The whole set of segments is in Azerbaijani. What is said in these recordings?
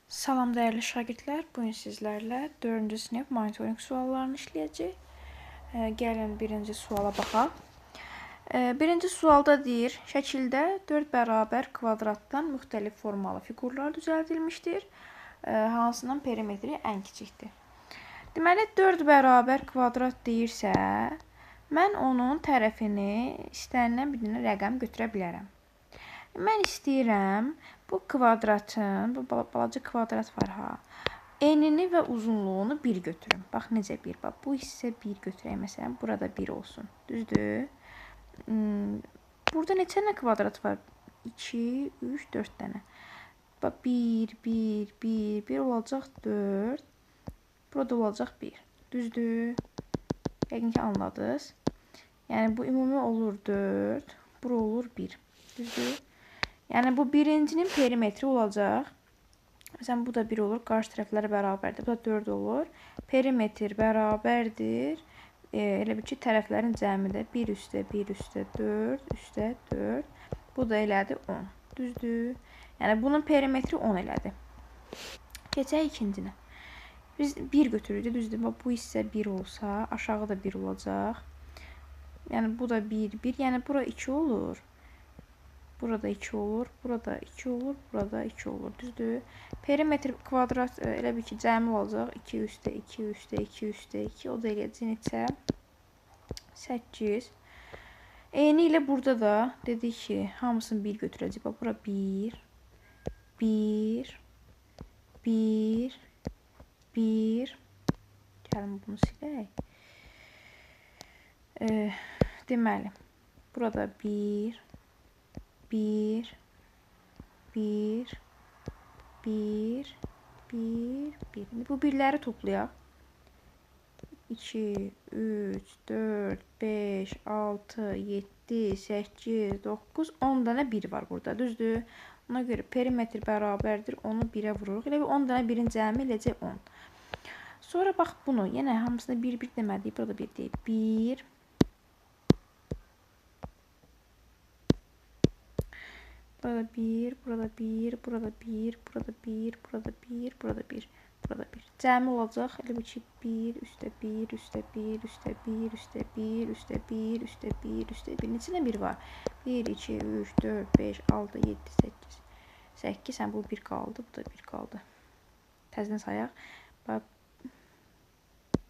Salam dəyərli şagirdlər, bugün sizlərlə 4-cü sinif monitoring suallarını işləyəcək. Gəlin birinci suala baxaq. Birinci sualda deyir, şəkildə 4 bərabər kvadratdan müxtəlif formalı fiqurlar düzəldilmişdir. Hansının perimetri ən kiçikdir? Deməli, 4 bərabər kvadrat deyirsə, mən onun tərəfini istənilən bir dənə rəqəm götürə bilərəm. Mən istəyirəm bu kvadratın, bu balaca kvadrat var ha, enini və uzunluğunu 1 götürüm. Bax, necə 1? Bax, bu hissə 1 götürək. Məsələn, burada 1 olsun. Düzdür? Burada neçə dənə kvadrat var? 2, 3, 4 dənə. Bax, 1, 1, 1, 1 olacaq 4. Burada olacaq 1. Düzdür? Yəqin ki, anladınız. Yəni, bu ümumi olur 4. Bura olur 1. Düzdür? Yəni, bu birincinin perimetri olacaq. Məsələn, bu da 1 olur. Qarşı tərəfləri bərabərdir. Bu da 4 olur. Perimetr bərabərdir. Elə bir ki, tərəflərin cəmi də 1 üstə 1 üstə 4 üstə 4. Bu da elədi 10. Düzdür? Yəni, bunun perimetri 10 elədi. Keçək ikincinə. Biz 1 götürürük. Düzdür? Bu hissə 1 olsa, aşağı da 1 olacaq. Yəni, bu da 1, 1. Yəni, bura 2 olur. Burada 2 olur, burada 2 olur, burada 2 olur. Düzdür? Perimetr kvadrat elə bir ki, cəmi olacaq. 2 üstə 2 üstə 2 üstə 2. O da eləyəcək neçə? 8. Eyni ilə burada da dedik ki, hamısını 1 götürəcək. Bax, bura 1, 1, 1, 1. Gəlin bunu silək. Deməli, burada 1, 1, 1, 1, 1, 1. Bu birləri toplayaq. 2, 3, 4, 5, 6, 7, 8, 9, 10 dənə 1 var burada. Düzdür? Ona görə perimetr bərabərdir. Onu 1-ə vururuq. Elə bir 10 dənə 1-in cəmi eləcək 10. Sonra bax bunu. Yenə hamısını 1, 1 demədik. Burada 1 deyib. 1, burada 1, burada 1, burada 1, burada 1, burada 1, burada 1, burada 1. Cəmi olacaq. Elə bir ki, 1, üstə 1, üstə 1, üstə 1, üstə 1, üstə 1, üstə 1, üstə 1. Neçə 1 var? 1, 2, 3, 4, 5, 6, 7, 8. 8, bu 1 qaldı, bu da 1 qaldı. Təzdən sayaq. Bax,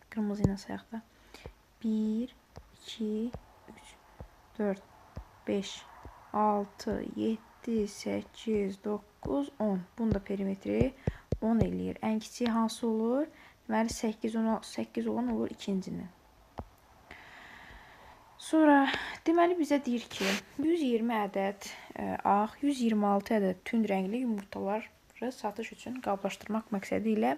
qırmızı ilə sayaq da. 1, 2, 3, 4, 5, 6, 7, 8, 9, 10. Bunun da perimetri 10 eləyir. Ən kiçiyi hansı olur? Deməli, 8 olan olur ikincinin. Sonra, deməli, bizə deyir ki, 120 ədəd ağ, 126 ədəd tünd rəngli yumurtaları satış üçün qablaşdırmaq məqsədi ilə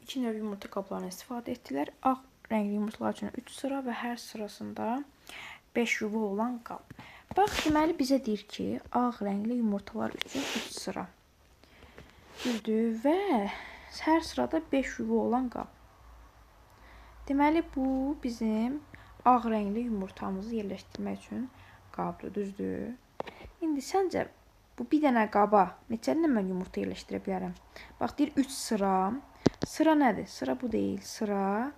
2 növ yumurta qablarını istifadə etdilər. Ağ rəngli yumurtalar üçün 3 sıra və hər sırasında 5 yuva olan qab. Bax, deməli, bizə deyir ki, ağ rəngli yumurtalar üçün 3 sıra. Düzdür? Və hər sırada 5 yuva olan qab. Deməli, bu bizim ağ rəngli yumurtamızı yerləşdirmək üçün qabdır. Düzdür? İndi səncə bu bir dənə qaba neçə dənə mən yumurta yerləşdirə bilərəm? Bax, deyir 3 sıra. Sıra nədir? Sıra bu deyil. Sıra.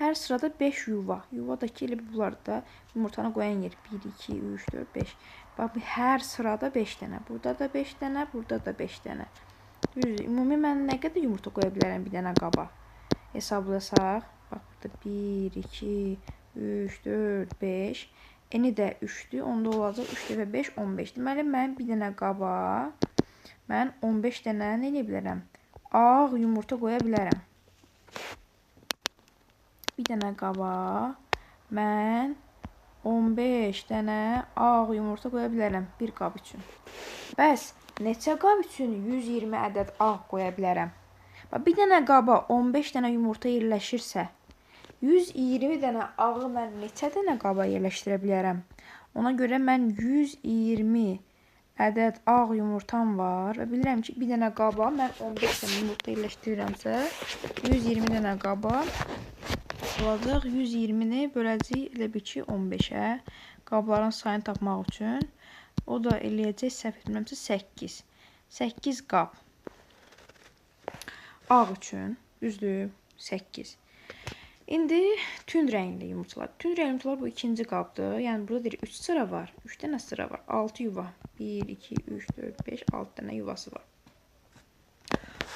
Hər sırada 5 yuva. Yuvadakı elə bunlarda yumurtanı qoyan yer. 1, 2, 3, 4, 5. Bax, hər sırada 5 dənə. Burada da 5 dənə, burada da 5 dənə. Düzdür. Ümumi mən nə qədər yumurta qoya bilərəm bir dənə qaba? Hesablasaq. Bax, burada 1, 2, 3, 4, 5. Eni də 3-dür. Onda olacaq 3 dəfə 5, 15. Deməli, mən bir dənə qaba mən 15 dənə nə edə bilərəm? Ağ yumurta qoya bilərəm. Bir dənə qaba mən 15 dənə ağ yumurta qoya bilərəm bir qab üçün. Bəs neçə qab üçün 120 ədəd ağ qoya bilərəm? Bir dənə qaba 15 dənə yumurta yerləşirsə, 120 dənə ağı mən neçə dənə qaba yerləşdirə bilərəm? Ona görə mən 120 ədəd ağ yumurtam var və bilirəm ki, bir dənə qaba mən 15 dənə yumurta yerləşdirirəmsə, 120 dənə qaba olacaq. 120-ni böləcəyik elə bir ki 15-ə. Qabların sayını tapmaq üçün O da eləyəcək, səhv etmirəmsə 8. 8 qab. Ağ üçün, düzdür? 8. İndi tünd rəngli yumurtalar. Tünd rəngli yumurtalar bu ikinci qabdır. Yəni burada deyir 3 sıra var. 3 dənə sıra var. 6 yuva. 1, 2, 3, 4, 5, 6 dənə yuvası var.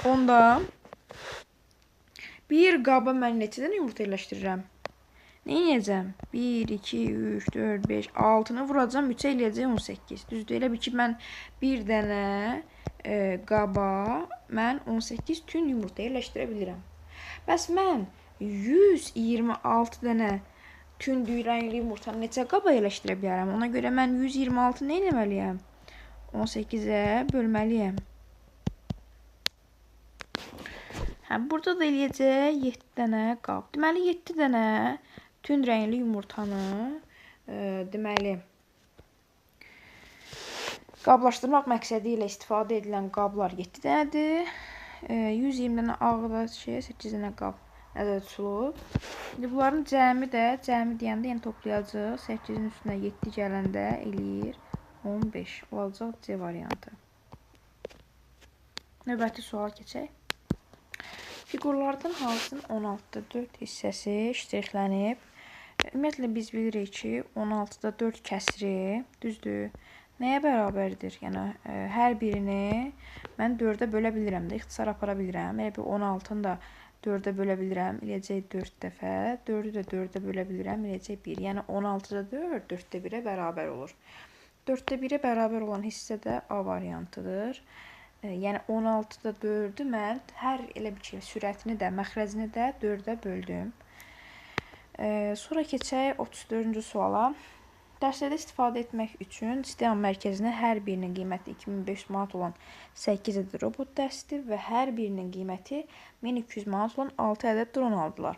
Onda bir qaba mən neçə dənə yumurta yerləşdirirəm? Nə edəcəm? 1, 2, 3, 4, 5, 6-nı vuracam. 3-ə eləyəcək 18. Düzdür? Elə bil ki, mən bir dənə qaba mən 18 tünd yumurta yerləşdirə bilirəm. Bəs mən 126 dənə tünd rəngli yumurtanı neçə qaba yerləşdirə bilərəm? Ona görə mən 126 nə etməliyəm? 18-ə bölməliyəm. Burada da eləyəcək 7 dənə qab. Deməli 7 dənə tünd rəngli yumurtanı deməli qablaşdırmaq məqsədi ilə istifadə edilən qablar 7 dənədir. 120 dənə ağda 8 dənə qab nəzərdə tutulub. İndi bunların cəmi deyəndə yəni toplayacaq. 8-in üstünə 7 gələndə eləyir 15. Olacaq C variantı. Növbəti sual keçək. Fiqurlardan hansının 16-da 4 hissəsi ştrixlənib? Ümumiyyətlə biz bilirik ki, 16-da 4 kəsri, düzdür, nəyə bərabərdir? Yəni, hər birini mən 4-ə bölə bilirəm də, ixtisar apara bilirəm. Elə bir 16-nı da 4-ə bölə bilirəm, eləyəcək 4 dəfə. 4-ü də 4-ə bölə bilirəm, eləyəcək 1. Yəni, 16-da 4, 4-də 1-ə bərabər olur. 4-də 1-ə bərabər olan hissə də A variantıdır. Yəni, 16-da 4-ü mən hər elə bir ki, sürətini də, məxrəcini də 4-ə böldüm. Sonra keçək 34-cü suala. Dərslərdə istifadə etmək üçün sistem mərkəzinə hər birinin qiyməti 2500 manat olan 8 ədəd robot dəsti və hər birinin qiyməti 1200 manat olan 6 ədəd dron aldılar.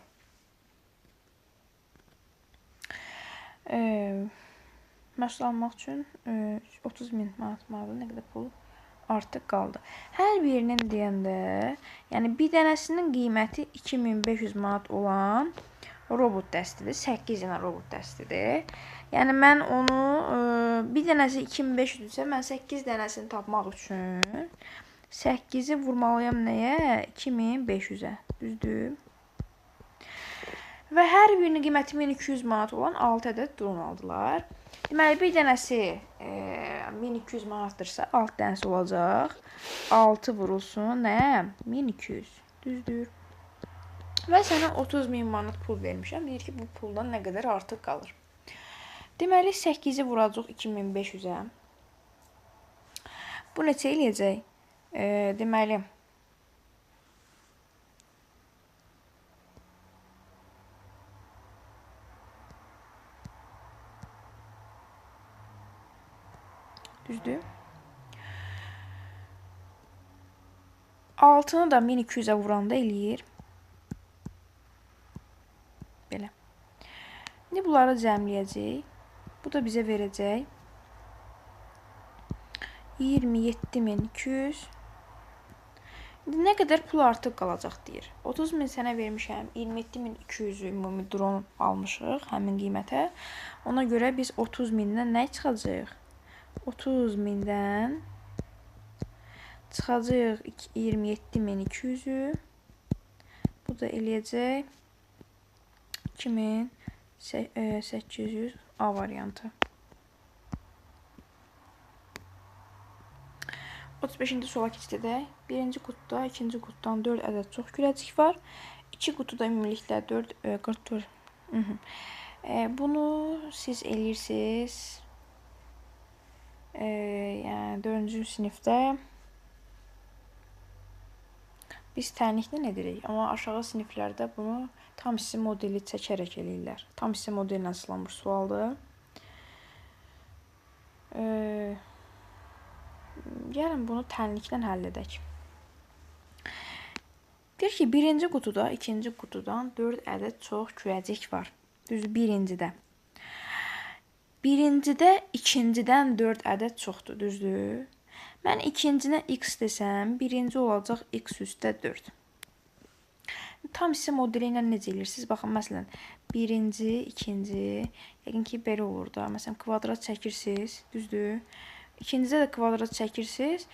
Məhsul almaq üçün 30.000 manat nə qədər pul artıq qaldı. Hər birinin deyəndə, yəni bir dənəsinin qiyməti 2500 manat olan robot dəstidir. 8 dənə robot dəstidir. Yəni mən onu bir dənəsi 2500-dürsə, mən 8 dənəsini tapmaq üçün 8-i vurmalıyam nəyə? 2500-ə. Düzdür? Və hər birinin qiyməti 1200 manat olan 6 ədəd dron aldılar. Deməli, bir dənəsi 1200 manatdırsa, 6 dənəsi olacaq. 6 vurulsun, nə? 1200. Düzdür? Və sənə 30.000 manat pul vermişəm. Deyir ki, bu puldan nə qədər artıq qalır. Deməli, 8-i vuracaq 2500-ə. Bu neçə eləyəcək? Deməli, düzdür? 6-nı da 1200-ə vuranda eləyir. Belə. İndi bunları cəmləyəcək. Bu da bizə verəcək 27.200. İndi nə qədər pul artıq qalacaq deyir. 30.000 sənə vermişəm. 27.200-ü ümumi dron almışıq həmin qiymətə. Ona görə biz 30.000-dən nə çıxacaq? 30.000-dən çıxacaq 27.200-ü. Bu da eləyəcək 2800 A variantı. 35-ci suala keçək. Birinci qutuda, ikinci qutudan 4 ədəd çox kürəcik var. 2 qutuda ümumilikdə 44. Bunu siz eləyirsiniz. Yəni 4-cü sinifdə biz tənliklə edirik. Amma aşağı siniflərdə bunu tam hissə modeli çəkərək eləyirlər. Tam hissə modelinə asılmış sualdır. Gəlin bunu tənliklə həll edək. Deyir ki, birinci qutuda, ikinci qutudan 4 ədəd çox kürəcik var. Düz birincidə. Birincidə ikincidən 4 ədəd çoxdur, düzdür? Mən ikincinə x desəm, birinci olacaq x üstə 4. Tam hissə modeli ilə necə eləyirsiniz? Baxın, məsələn, birinci, ikinci, yəqin ki, belə olur da. Məsələn, kvadrat çəkirsiniz, düzdür? İkincidə də kvadrat çəkirsiniz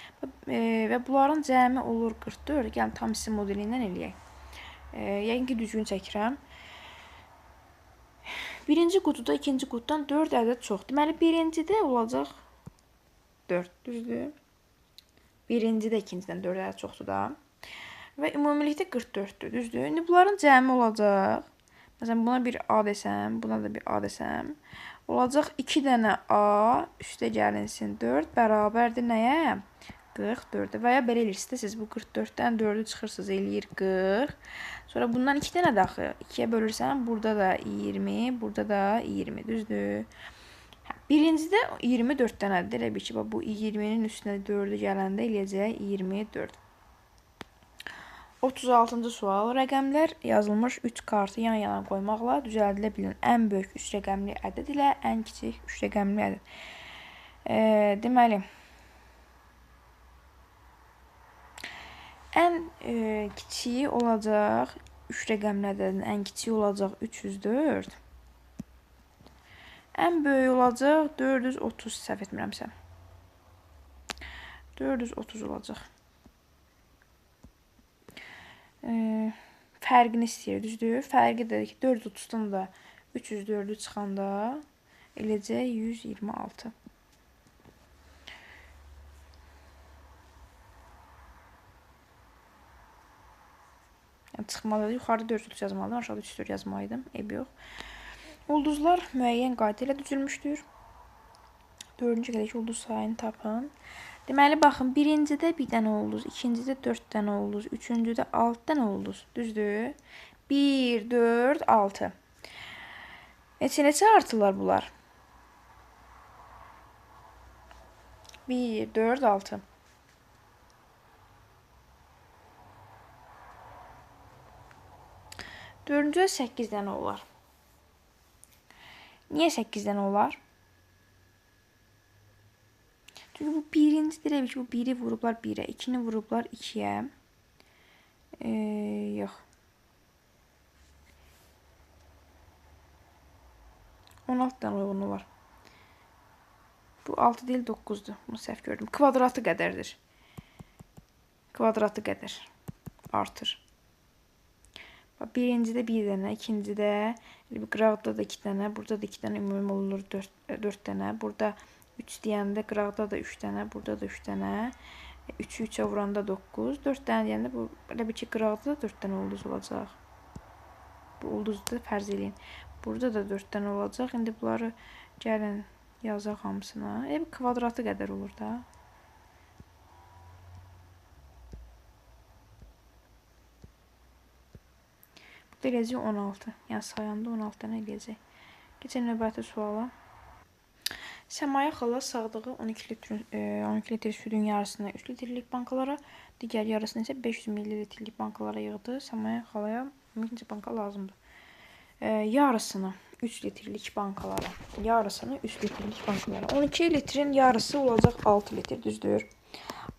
və bunların cəmi olur 44. Gəlin tam hissə modeli ilə eləyək. Yəqin ki, düzgün çəkirəm. Birinci qutuda ikinci qutudan 4 ədəd çox. Deməli, birincidə olacaq 4, düzdür? Birincidə ikincidən 4 ədəd çoxdur da. Və ümumilikdə 44-dür, düzdür? İndi bunların cəmi olacaq. Məsələn, buna bir A desəm, buna da bir A desəm. Olacaq 2 dənə A üstə gəlinsin 4 bərabərdir nəyə? 44. Və ya belə eləyirsiniz, bu 44-dən 4-ü çıxırsınız, eləyir 40. Sonra bundan 2 dənə daxı 2-yə bölürsən, burada da 20, burada da 20, düzdür? Birincidə 24 dənədir. Elə bir ki, bu 20-nin üstünə 4-ü gələndə eləyəcək 24. 36-cı sual. Rəqəmlər yazılmış 3 kartı yan-yana qoymaqla düzəldilə bilən ən böyük 3 rəqəmli ədəd ilə ən kiçik 3 rəqəmli ədəd. Deməli, ən kiçiyi olacaq 3 rəqəmli ədədin ən kiçiyi olacaq 304. Ən böyük olacaq 430, səhv etmirəmsə. 430 olacaq. Fərqini istəyir, düzdür? Fərqi dedik ki, 430-dan da 304-ü çıxanda eləcək 126. Yəni, çıxmalıdır. Yuxarıda 430 yazmalıydım, aşağıda 304 yazmalıydım. Eybi yox. Ulduzlar müəyyən qayda ilə düzülmüşdür. 4-cü gələk ulduz sayını tapın. Deməli, baxın, birincidə bir dənə ulduz, ikincidə 4 dənə ulduz, üçüncüdə 6 dənə ulduz, düzdür? 1, 4, 6. Neçə artılar bunlar? 1, 4, 6. Dördüncüdə 8 dənə olar. Niyə 8 dənə olar? Çünki bu birincidir, elə ki, bu 1-i vurublar 1-ə, 2-ni vurublar 2-yə. Yox. 16 dənə uyğunu var. Bu 6 deyil, 9-dur. Bunu səhv gördüm. Kvadratı qədərdir. Kvadratı qədər artır. Birincidə 1 dənə, ikincidə qıraqda da 2 dənə, burada da 2 dənə ümumi olur 4 dənə. Burada 3 deyəndə qıraqda da 3 dənə, burada da 3 dənə. 3-ü 3-ə vuranda 9. 4 dənə deyəndə bu elə bir ki, qıraqda da 4 dənə ulduz olacaq. Bu ulduzda fərz eləyin. Burada da 4 dənə olacaq. İndi bunları gəlin yazaq hamısına. Elə bir kvadratı qədər olur da. Bu da eləyəcək 16. Yəni sayanda 16 dənə eləyəcək. Keçən növbəti suala. Səmaya xala sağdığı 12 litr südün yarısını 3 litrlik bankalara, digər yarısını isə 500 ml-lik bankalara yığdı. Səmaya xalaya 12 banka lazımdır. Yarısını 3 litrlik bankalara, yarısını 3 litrlik bankalara. 12 litrin yarısı olacaq 6 litr, düzdür?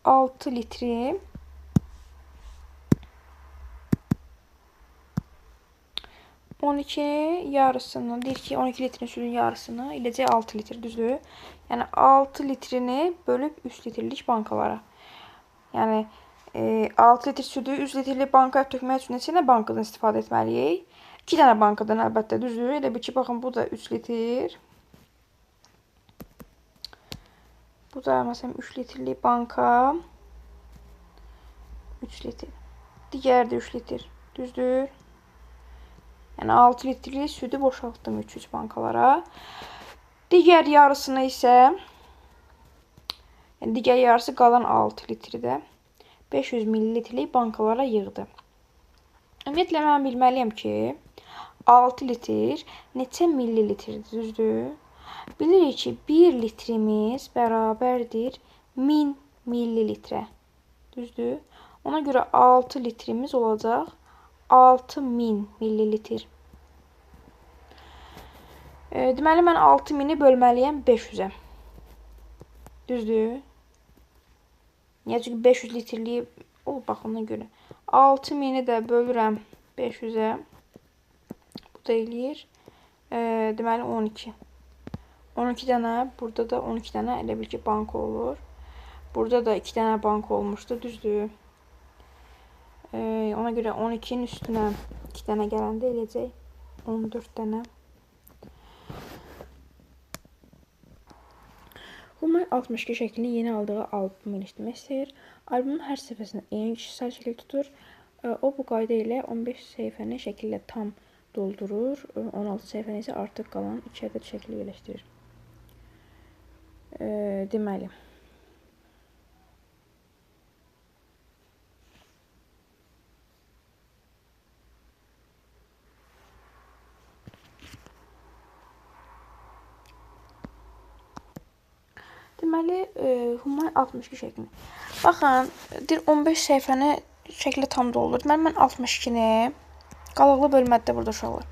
6 litri 12 yarısını, deyir ki 12 litrin südün yarısını eləcək 6 litr, düzdür? Yəni 6 litrini bölüb 3 litrlik bankalara. Yəni 6 litr südü 3 litrlik bankaya tökmək üçün neçə bankadan istifadə etməliyik? 2 dənə bankadan əlbəttə, düzdür? Elə bir ki, baxın, bu da 3 litr. Bu da məsələn 3 litrlik banka. 3 litr. Digər də 3 litr, düzdür? Yəni 6 litrlik südü boşaltdım 3 bankalara. Digər yarısını isə, yəni digər yarısı qalan 6 litri də 500 ml-lik bankalara yığdı. Ümumiyyətlə, mən bilməliyəm ki, 6 litr neçə millilitrdir, düzdür? Bilirik ki, 1 litrimiz bərabərdir 1000 millilitrə, düzdür? Ona görə 6 litrimiz olacaq 6000 millilitr. Deməli, mən 6000-i bölməliyəm 500-ə. Düzdür? Niyə? Çünki 500 litrliyi olub, bax, ona görə. 6000-i də bölürəm 500-ə. Bu da eləyir. Deməli, 12. 12 dənə, burada da 12 dənə elə bil ki banka olur. Burada da 2 dənə banka olmuşdu, düzdür. Ona görə 12-nin üstünə 2 dənə gələndə eləyəcək 14 dənə. Humay 62 şəklini yeni aldığı albumu ilişdirmək istəyir. Albumun hər səhifəsində eyni kişisel şəkil tutur. O bu qayda ilə 15 səhifəni şəkillə tam doldurur. 16 səhifəni isə artıq qalan 2 ədəd şəkli yerləşdirir. Deməli. Deməli, Humay 62 şəklini. Baxın, 15 səhifəni şəkillə tam doldur. Deməli, mən 62-ni qalıqlı bölmədə burada uşaqlar.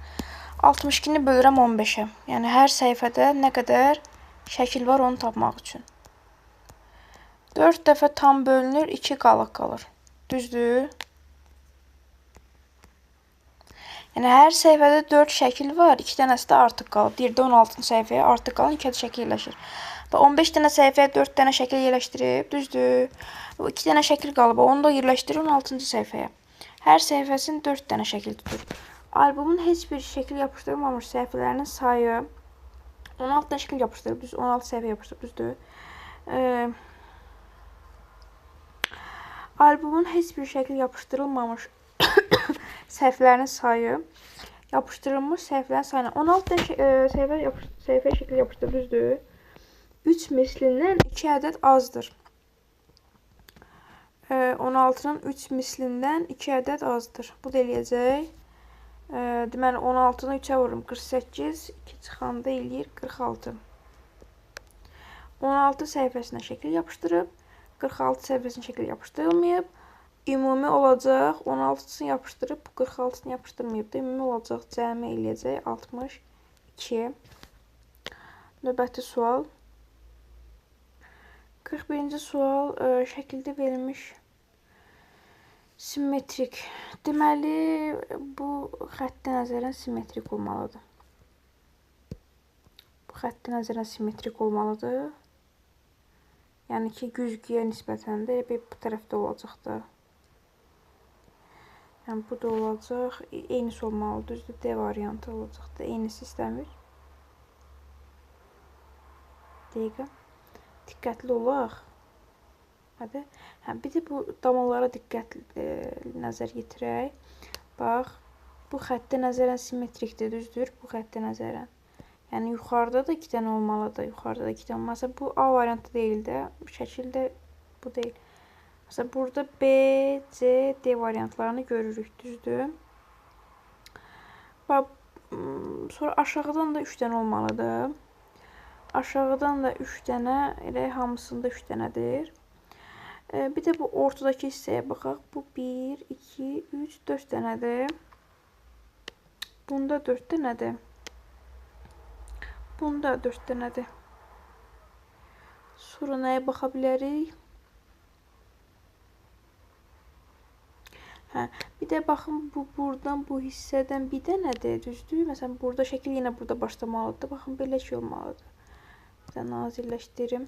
62-ni bölürəm 15-ə. Yəni, hər səhifədə nə qədər şəkil var onu tapmaq üçün. 4 dəfə tam bölünür, 2 qalıq qalır. Düzdür? Yəni, hər səhifədə 4 şəkil var, 2 dənəsi də artıq qalıb. Deyir də 16-cı səhifəyə artıq qalan 2 şəkil yerləşir. Və 15 dənə səhifəyə 4 dənə şəkil yerləşdirib, düzdür? 2 dənə şəkil qalıb, onu da yerləşdirir 16-cı səhifəyə. Hər səhifəsinin 4 dənə şəkil tutur. Albumun heç bir şəkil yapışdırılmamış səhifələrinin sayı 16 dənə şəkil yapışdırıb, düz 16 səhifə yapışdırıb, düzdür? Albumun heç bir şəkil yapışdırılmamış səhifələrinin sayı yapışdırılmış səhifələrin sayına 16 dənə səhifəyə şəkil yapışdırıb, düzdür? 3 mislindən 2 ədəd azdır. 16-nın 3 mislindən 2 ədəd azdır. Bu da eləyəcək. Deməli, 16-nı 3-ə vururum. 48, 2 çıxanda eləyir 46. 16 səhifəsinə şəkil yapışdırıb, 46 səhifəsinə şəkil yapışdırılmayıb. Ümumi olacaq, 16-sını yapışdırıb, 46-sını yapışdırmayıb da. Ümumi olacaq, cəmi eləyəcək 62. Növbəti sual. 41-ci sual şəkildə verilmiş simmetrik. Deməli, bu xətti nəzərən simmetrik olmalıdır. Bu xətti nəzərən simmetrik olmalıdır. Yəni ki, güzgüyə nisbətən də bu tərəfdə olacaq da. Yəni, bu da olacaq. Eynisi olmalıdır. Düzdür, D variantı olacaq da. Eynisi istəmir. Dəqiqə. Diqqətli olaq. Hə, bir də bu damalara diqqətli nəzər yetirək. Bax, bu xəttə nəzərən simmetrikdir, düzdür? Bu xəttə nəzərən. Yəni, yuxarıda da 2 dənə olmalıdır. Yuxarıda da 2 dənə olmalıdır. Bu A variantı deyil də. Bu şəkildə bu deyil. Məsələn, burada B, C, D variantlarını görürük, düzdür? Bax, sonra aşağıdan da 3 dənə olmalıdır. Aşağıdan da 3 dənə, elə hamısında 3 dənədir. Bir də bu ortadakı hissəyə baxaq. Bu 1, 2, 3, 4 dənədir. Bunda 4 dənədir. Bunda 4 dənədir. Sonra nəyə baxa bilərik? Hə, bir də baxın, bu buradan, bu hissədən bir dənədir, düzdür? Məsələn, burada şəkil yenə burada başlamalıdır. Baxın, belə şey olmalıdır. Bir də nazirləşdirim.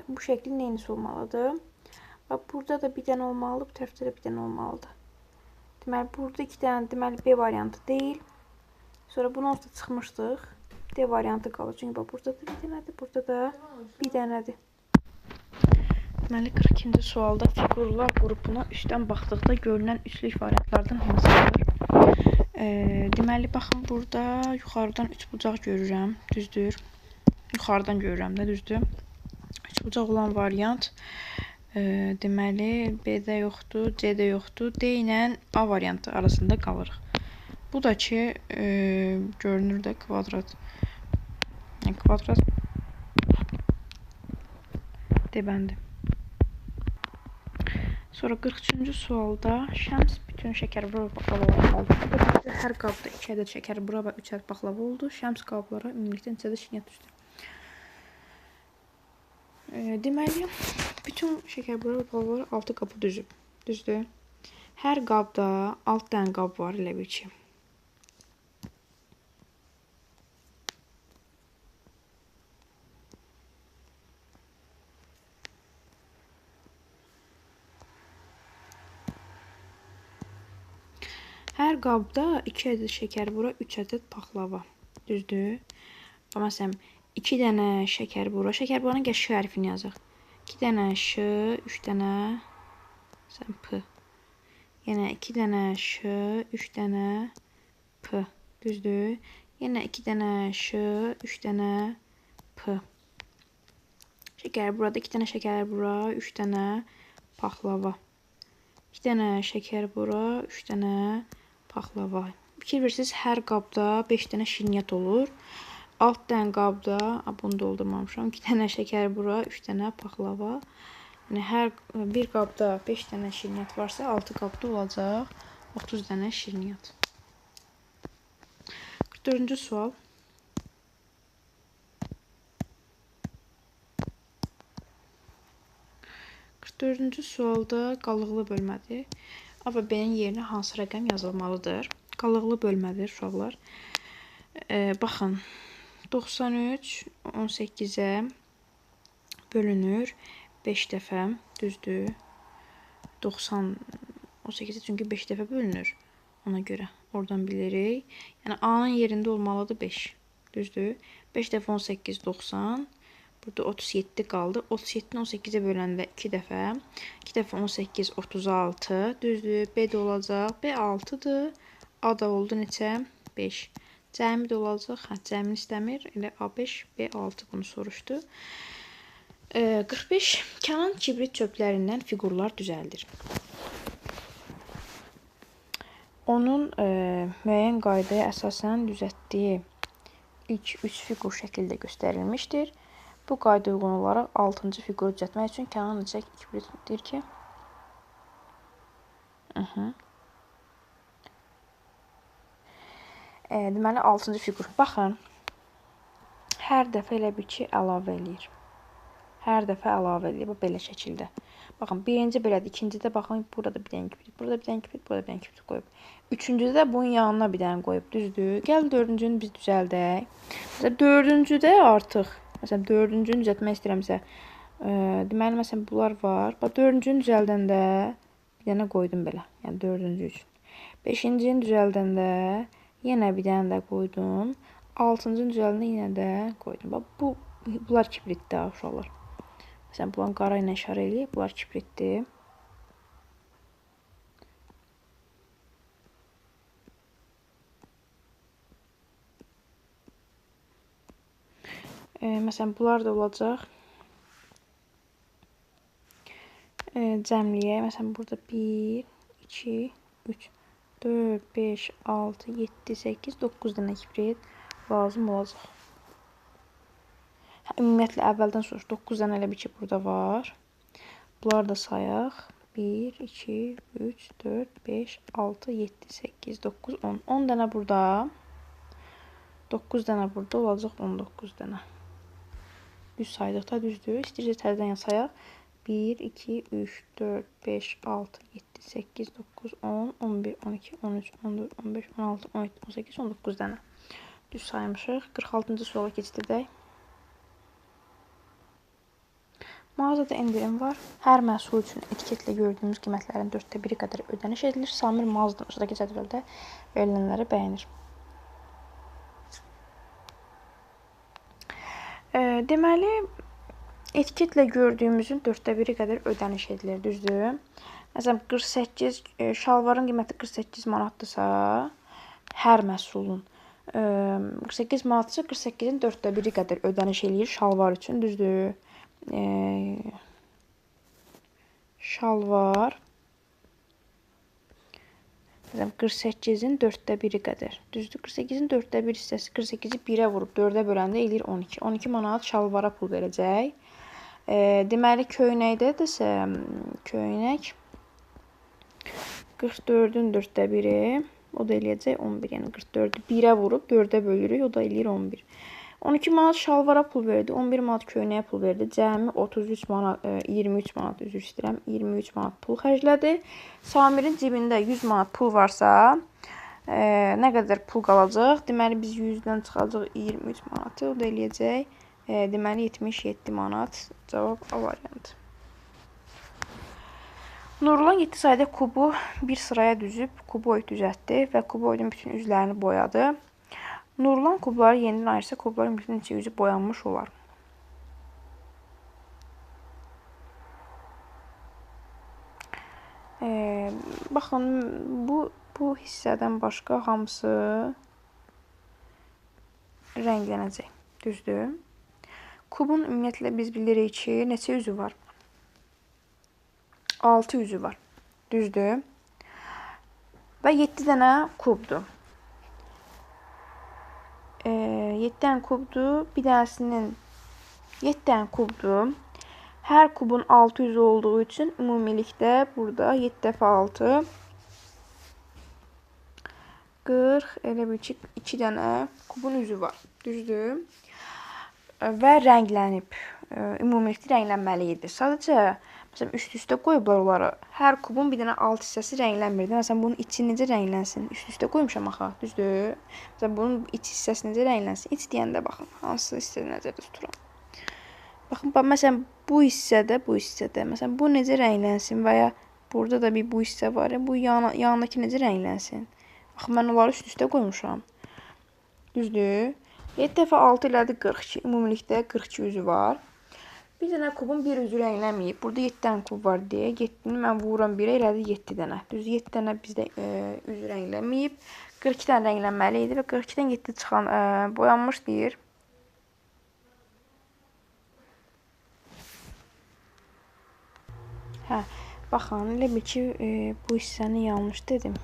Bu şəklin eynisi olmalıdır. Bax, burada da bir dənə olmalıdır, bu tərəfdə də bir dənə olmalıdır. Deməli, burada 2 dənə, deməli, B variantı deyil. Sonra bunu orta çıxmışdıq. D variantı qalır. Çünki bax, burada da bir dənədir, burada da bir dənədir. Deməli, 42-ci sualda fiqurlar qrupuna üstdən baxdıqda görünən üçlük variantlardan hansıdır? Deməli, baxın, burada yuxarıdan 3 bucaq görürəm, düzdür? Yuxarıdan görürəm də, düzdür? 3 bucaq olan variant, deməli, B-də yoxdur, C-də yoxdur. D ilə A variantı arasında qalırıq. Bu da ki, görünür də kvadrat. Yəni, kvadrat D bəndi. Sonra 43-cü sualda şəms bütün şəkər bura baklava oldu. Hər qabda 2 ədəd şəkər bura və 3 ədəd baklava oldu. Şəms qablara ümumilikdə neçə ədəd şirniyyat düşdü. Deməli, bütün şəkərbura qabları 6 qabı düzüb. Düzdür? Hər qabda 6 dənə qab var elə bir ki. Hər qabda 2 ədəd şəkərbura, 3 ədəd paxlava. Düzdür? Məsələn, 2 dənə şəkərbura, şəkərburanın gəl ş hərfini yazaq. 2 dənə ş, 3 dənə p. Yenə 2 dənə ş, 3 dənə p. Düzdür? Yenə 2 dənə ş, 3 dənə p. Şəkərbura da 2 dənə şəkərbura, 3 dənə paxlava. 2 dənə şəkərbura, 3 dənə paxlava. Fikir verirsiniz, hər qabda 5 dənə şirniyyat olur. 6 dənə qabda, bunu doldurmamışam, 2 dənə şəkərbura, 3 dənə paxlava. Yəni, hər bir qabda 5 dənə şirniyyat varsa, 6 qabda olacaq 30 dənə şirniyyat. 44-cü sual. Dördüncü sualda qalıqlı bölmədir. A və B-nin yerinə hansı rəqəm yazılmalıdır? Qalıqlı bölmədir, uşaqlar. Baxın, 93 18-ə bölünür 5 dəfə, düzdür? 90 18-ə çünki 5 dəfə bölünür. Ona görə oradan bilirik. Yəni, A-nın yerində olmalıdır 5, düzdür? 5 dəfə 18 90. Burada 37 qaldı. 37-ni 18-ə böləndə 2 dəfə. 2 dəfə 18 36. Düzdür? B də olacaq. B 6-dır. A da oldu neçə? 5. Cəmi də olacaq. Cəmini istəmir. Elə A5, B6 bunu soruşdu. 45. Kənan kibrit çöplərindən fiqurlar düzəldir. Onun müəyyən qaydaya əsasən düzəltdiyi ilk 3 fiqur şəkildə göstərilmişdir. Bu qayda uyğun olaraq 6-cı fiquru düzəltmək üçün Kənan necə kibrit deyir ki? Deməli, 6-cı fiqur. Baxın, hər dəfə elə bir ki, əlavə eləyir. Hər dəfə əlavə eləyir. Bu, belə şəkildə. Baxın, birinci belədir. İkincidə baxın, burada bir dənə kibrit, burada bir dənə kibrit, burada bir dənə kibrit qoyub. Üçüncüdə də bunun yanına bir dənə qoyub, düzdür? Gəl dördüncünü biz düzəldək. Məsələn, dördüncüdə artıq, məsələn, dördüncünü düzəltmək istəyirəmsə, deməli, məsələn, bunlar var. Bax, dördüncünü düzəldəndə bir dənə qoydum belə, yəni dördüncü üçün. Beşincini düzəldəndə yenə bir dənə də qoydum. Altıncını düzəldəndə yenə də qoydum. Bax, bunlar kibritdir, uşaqlar. Məsələn, bunların qara ilə işarə eləyib, bunlar kibritdir. Məsələn, bunlar da olacaq. Cəmliyə, məsələn, burada 1, 2, 3, 4, 5, 6, 7, 8, 9 dənə kibrit lazım olacaq. Ümumiyyətlə, əvvəldən soruş, 9 dənə elə bir ki, burada var. Bunları da sayaq. 1, 2, 3, 4, 5, 6, 7, 8, 9, 10. 10 dənə burada. 9 dənə burada olacaq 19 dənə. Düz saydıqda düzdür. İstəyirsə təzədən sayaq. 1, 2, 3, 4, 5, 6, 7, 8, 9, 10, 11, 12, 13, 14, 15, 16, 17, 18, 19 dənə. Düz saymışıq. 46-cı suala keçirdək. Mağazada endirim var. Hər məhsul üçün etiketlə gördüyümüz qiymətlərin 1/4 qədər ödəniş edilir. Samir mağazadan aşağıdakı cədvəldə verilənləri bəyənir. Deməli, etiketlə gördüyümüzün 1/4 qədər ödəniş edilir, düzdür? Məsələn, 48, şalvarın qiyməti 48 manatdırsa, hər məhsulun 48 manatdırsa, 48-in 1/4 qədər ödəniş eləyir şalvar üçün, düzdür? Şalvar 48-in 1/4 qədər. Düzdür? 48-in 1/4 hissəsi 48-i 1-ə vurub 4-ə böləndə eləyir 12. 12 manat şalvara pul verəcək. Deməli, köynəkdə desə, köynək 44-ün 1/4, o da eləyəcək 11. Yəni 44-ü 1-ə vurub 4-ə bölürük, o da eləyir 11. 12 manat şalvara pul verdi, 11 manat köynəyə pul verdi. Cəmi 33 manat, 23 manat, üzr istəyirəm, 23 manat pul xərclədi. Samirin cibində 100 manat pul varsa, nə qədər pul qalacaq? Deməli, biz 100-dən çıxacaq 23 manatı, o da eləyəcək. Deməli, 77 manat. Cavab A variantı. Nurlan 7 sayda kubu bir sıraya düzüb, kuboid düzəltdi və kuboidin bütün üzlərini boyadı. Nurlan kubları yenidən ayırsa, kubların bütün içi üzü boyanmış olar. Baxın, bu hissədən başqa hamısı rənglənəcək. Düzdür? Kubun ümumiyyətlə biz bilirik ki, neçə üzü var? 6 üzü var. Düzdür? Və 7 dənə kubdur. 7 dənə kubdur. Bir dənəsinin 7 dənə kubdur. Hər kubun 6 üzü olduğu üçün ümumilikdə burada 7 dəfə 6 40, elə bil ki 2 dənə kubun üzü var. Düzdür? Və rənglənib. Ümumilikdə rənglənməli idi. Sadəcə məsələn, üst-üstə qoyublar onları. Hər kubun bir dənə alt hissəsi rənglənmirdi. Məsələn, bunun içi necə rənglənsin? Üst-üstə qoymuşam axı, düzdür? Məsələn, bunun iç hissəsi necə rənglənsin? İç deyəndə baxın, hansı hissədə nəzərdə tuturam. Baxın, məsələn, bu hissədə, məsələn, bu necə rənglənsin və ya burada da bir bu hissə var ya, bu yanındakı necə rənglənsin? Baxın, mən onları üst-üstə qoymuşam. Düzdür? 7 dəfə 6 elədi 42. Ümumilikdə 42 üzü var. Bir dənə kubun bir üzü rənglənməyib. Burada 7 dənə kub var deyə 7-ni mən vururam 1-ə, elədi 7 dənə. Düz 7 dənə bizdə üzü rənglənməyib. 42 dənə rənglənməli idi və 42-dən 7 çıxan boyanmış deyir. Baxın, elə bil ki, bu hissəni yanlış dedim.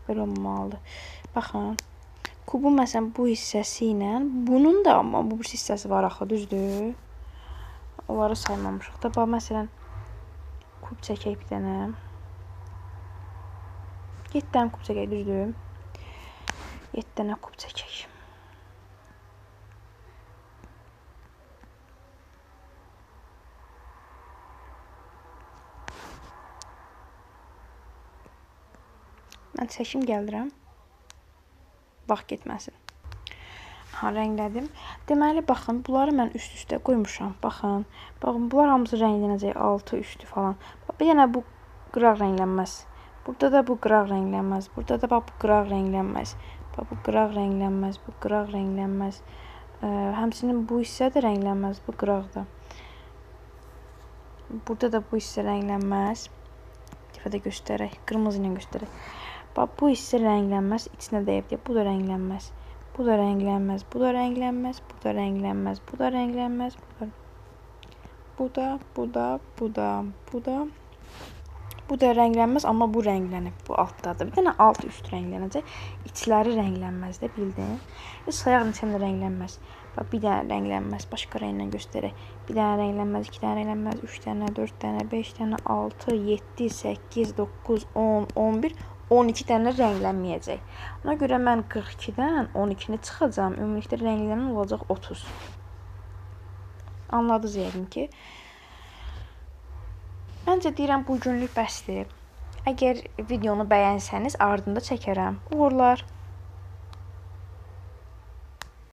Belə olmalıdır. Baxın, kubun məsələn bu hissəsi ilə, bunun da amma bu hissəsi var axı, düzdür? Onları saymamışıq da. Bax, məsələn, kub çəkək bir dənə. 7 dənə kub çəkək, düzdür? 7 dənə kub çəkək. Mən çəkim gəldirəm. Vaxt getməsin. Rənglədim. Deməli, baxın, bunları mən üst-üstə qoymuşam. Baxın, bunlar hamısı rənglənəcək, altı, üstü falan. Bir dənə bu qıraq rənglənməz. Burada da bu qıraq rənglənməz. Burada da bu qıraq rənglənməz. Bu qıraq rənglənməz, bu qıraq rənglənməz. Həmçinin bu hissə də rənglənməz, bu qıraq da. Burada da bu hissə rənglənməz. Bir dəfə də göstərək, qırmızı ilə göstərək. Bu hissə rənglənməz, içinə dəyib deyə, bu da rənglənməz. Bu da rənglənməz, bu da rənglənməz, bu da rənglənməz, bu da rənglənməz, bu da rənglənməz, amma bu rənglənib, bu altdadır. Bir dənə alt üst rənglənəcək, içləri rənglənməz də, bildin. Sayaq neçəndə rənglənməz. Bir dənə rənglənməz, başqa rənglə göstərək. Bir dənə rənglənməz, 2 dənə rənglənməz, 3 dənə, 4 dənə, 5 dənə, 6, 7, 8, 9, 10, 11, 12 dənə rənglənməyəcək. Ona görə mən 42-dən 12-ni çıxacam. Ümumilikdə rənglənən olacaq 30. Anladınız yəqin ki. Məncə deyirəm, bugünlük bəsdir. Əgər videonu bəyənsəniz, ardında çəkərəm. Uğurlar.